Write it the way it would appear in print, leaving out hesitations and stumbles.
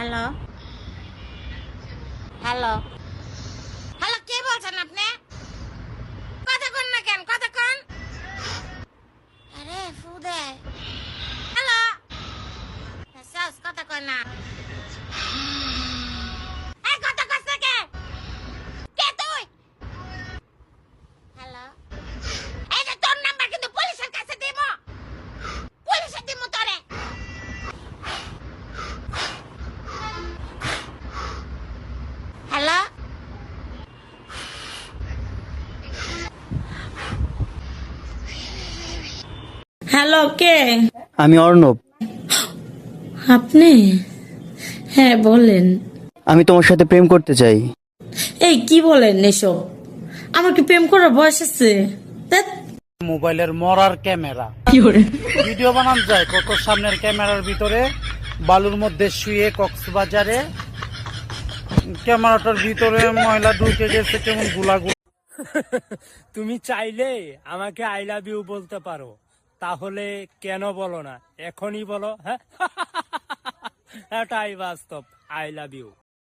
Hello hello hello, কে বলছেন আপনি? কথা কন না কেন, কথা কন। আরে ফু দেয়। হ্যালো, কথা কন না। এই কথা কস না কে? কে তুই? হ্যালো, এই যে তোর নাম্বার কিন্তু পুলিশের কাছে দিমু, পুলিশে দিমু তোরে। হ্যালো, হ্যালো, কে? আমি অর্ণব। আপনি? হ্যাঁ বলেন। আমি তোমার সাথে প্রেম করতে চাই। এই কি বলেন এসব? আমার কি প্রেম করার বয়স আছে? ধ্যাৎ। মোবাইলের মরার ক্যামেরা কি করে? ভিডিও বানান যায় কত সামনের ক্যামেরার ভিতরে বালুর মধ্যে শুয়ে কক্সবাজারে ক্যামেরাটার ভিতরে ময়লা ঢুকে গেছে কেমন গুলাগুলা। তুমি চাইলে আমাকে আই লাভ ইউ বলতে পারো, তাহলে কেন বলো না, এখনই বলো। হ্যাঁ, এটাই বাস্তব, আই লাভ ইউ।